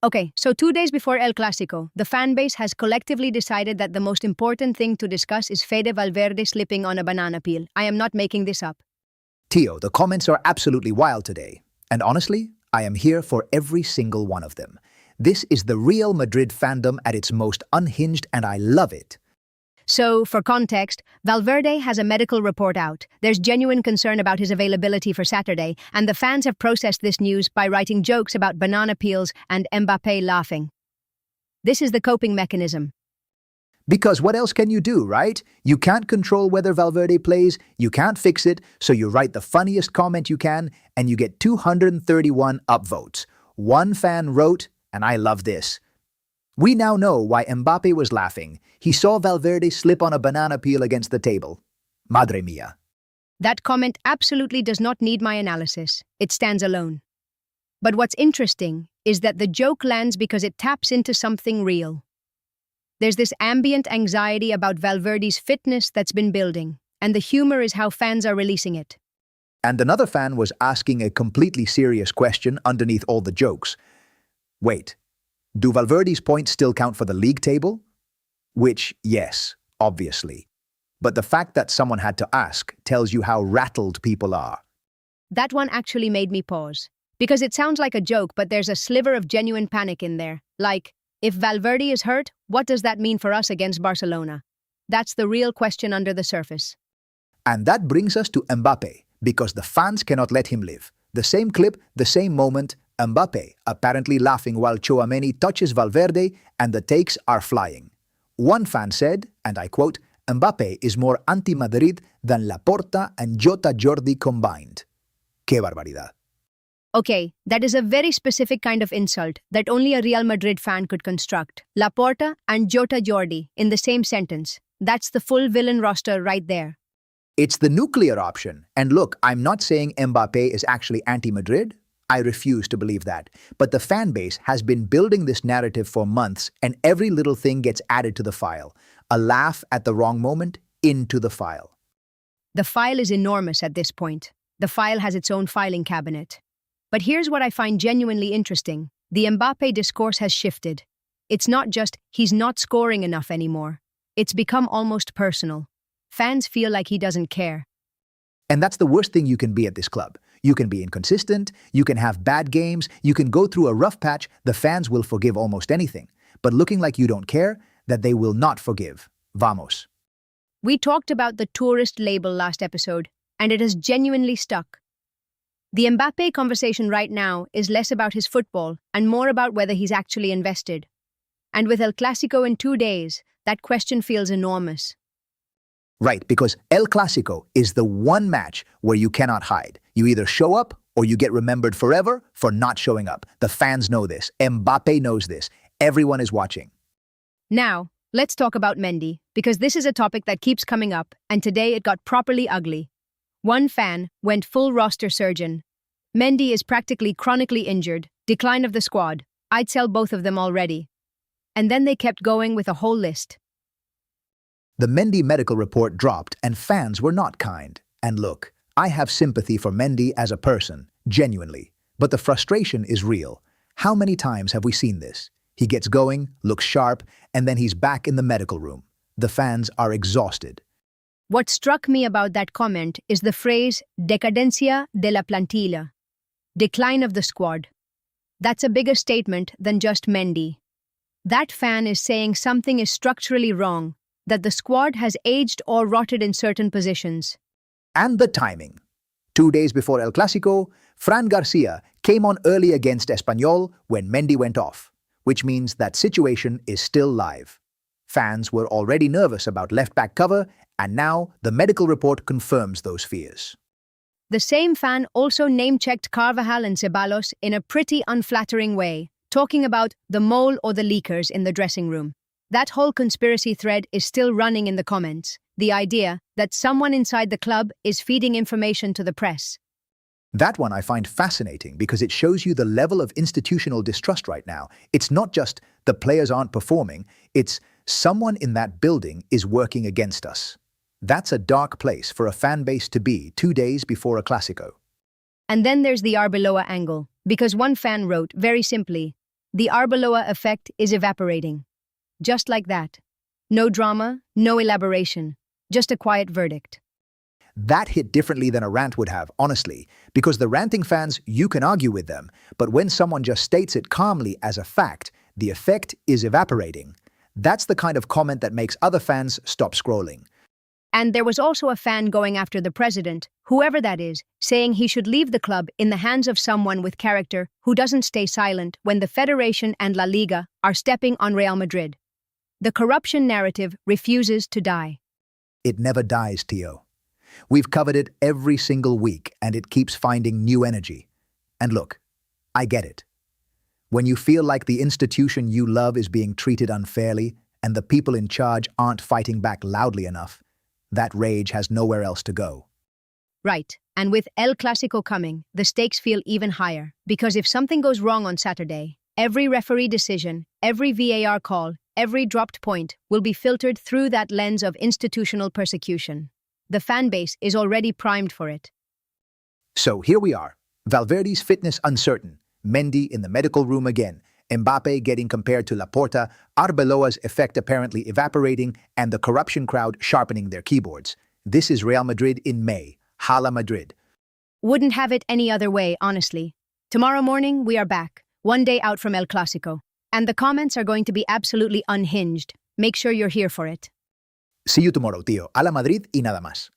Okay, so 2 days before El Clásico, the fan base has collectively decided that the most important thing to discuss is Fede Valverde slipping on a banana peel. I am not making this up. Tio, the comments are absolutely wild today. And honestly, I am here for every single one of them. This is the Real Madrid fandom at its most unhinged, and I love it. So, for context, Valverde has a medical report out. There's genuine concern about his availability for Saturday, and the fans have processed this news by writing jokes about banana peels and Mbappé laughing. This is the coping mechanism. Because what else can you do, right? You can't control whether Valverde plays, you can't fix it, so you write the funniest comment you can, and you get 231 upvotes. One fan wrote, and I love this: "We now know why Mbappé was laughing. He saw Valverde slip on a banana peel against the table. Madre mia." That comment absolutely does not need my analysis. It stands alone. But what's interesting is that the joke lands because it taps into something real. There's this ambient anxiety about Valverde's fitness that's been building, and the humor is how fans are releasing it. And another fan was asking a completely serious question underneath all the jokes. Wait, do Valverde's points still count for the league table? Which, yes, obviously. But the fact that someone had to ask tells you how rattled people are. That one actually made me pause. Because it sounds like a joke, but there's a sliver of genuine panic in there. Like, if Valverde is hurt, what does that mean for us against Barcelona? That's the real question under the surface. And that brings us to Mbappé, because the fans cannot let him live. The same clip, the same moment, Mbappé apparently laughing while Tchouaméni touches Valverde, and the takes are flying. One fan said, and I quote, "Mbappé is more anti-Madrid than Laporta and Jota Jordi combined." ¡Qué barbaridad! Okay, that is a very specific kind of insult that only a Real Madrid fan could construct. Laporta and Jota Jordi in the same sentence. That's the full villain roster right there. It's the nuclear option. And look, I'm not saying Mbappé is actually anti-Madrid. I refuse to believe that. But the fan base has been building this narrative for months, and every little thing gets added to the file. A laugh at the wrong moment, into the file. The file is enormous at this point. The file has its own filing cabinet. But here's what I find genuinely interesting. The Mbappé discourse has shifted. It's not just, he's not scoring enough anymore. It's become almost personal. Fans feel like he doesn't care. And that's the worst thing you can be at this club. You can be inconsistent, you can have bad games, you can go through a rough patch, the fans will forgive almost anything. But looking like you don't care, that they will not forgive. Vamos. We talked about the tourist label last episode, and it has genuinely stuck. The Mbappé conversation right now is less about his football and more about whether he's actually invested. And with El Clásico in 2 days, that question feels enormous. Right, because El Clásico is the one match where you cannot hide. You either show up or you get remembered forever for not showing up. The fans know this. Mbappé knows this. Everyone is watching. Now, let's talk about Mendy, because this is a topic that keeps coming up, and today it got properly ugly. One fan went full roster surgeon. Mendy is practically chronically injured, decline of the squad. I'd sell both of them already. And then they kept going with a whole list. The Mendy medical report dropped and fans were not kind. And look, I have sympathy for Mendy as a person, genuinely. But the frustration is real. How many times have we seen this? He gets going, looks sharp, and then he's back in the medical room. The fans are exhausted. What struck me about that comment is the phrase decadencia de la plantilla, decline of the squad. That's a bigger statement than just Mendy. That fan is saying something is structurally wrong, that the squad has aged or rotted in certain positions. And the timing. 2 days before El Clásico, Fran Garcia came on early against Espanyol when Mendy went off, which means that situation is still live. Fans were already nervous about left-back cover, and now the medical report confirms those fears. The same fan also name-checked Carvajal and Ceballos in a pretty unflattering way, talking about the mole or the leakers in the dressing room. That whole conspiracy thread is still running in the comments. The idea that someone inside the club is feeding information to the press. That one I find fascinating because it shows you the level of institutional distrust right now. It's not just the players aren't performing, it's someone in that building is working against us. That's a dark place for a fan base to be 2 days before a Clásico. And then there's the Arbeloa angle, because one fan wrote, very simply, The Arbeloa effect is evaporating. Just like that. No drama, no elaboration, just a quiet verdict. That hit differently than a rant would have, honestly, because the ranting fans, you can argue with them, but when someone just states it calmly as a fact, the effect is evaporating. That's the kind of comment that makes other fans stop scrolling. And there was also a fan going after the president, whoever that is, saying he should leave the club in the hands of someone with character who doesn't stay silent when the Federation and La Liga are stepping on Real Madrid. The corruption narrative refuses to die. It never dies, Tio. We've covered it every single week, and it keeps finding new energy. And look, I get it. When you feel like the institution you love is being treated unfairly, and the people in charge aren't fighting back loudly enough, that rage has nowhere else to go. Right, and with El Clásico coming, the stakes feel even higher, because if something goes wrong on Saturday, every referee decision, every VAR call, every dropped point will be filtered through that lens of institutional persecution. The fan base is already primed for it. So here we are. Valverde's fitness uncertain, Mendy in the medical room again, Mbappé getting compared to Laporta, Arbeloa's effect apparently evaporating, and the corruption crowd sharpening their keyboards. This is Real Madrid in May. Hala Madrid. Wouldn't have it any other way, honestly. Tomorrow morning, we are back, one day out from El Clásico. And the comments are going to be absolutely unhinged. Make sure you're here for it. See you tomorrow, tío. Hala Madrid y nada más.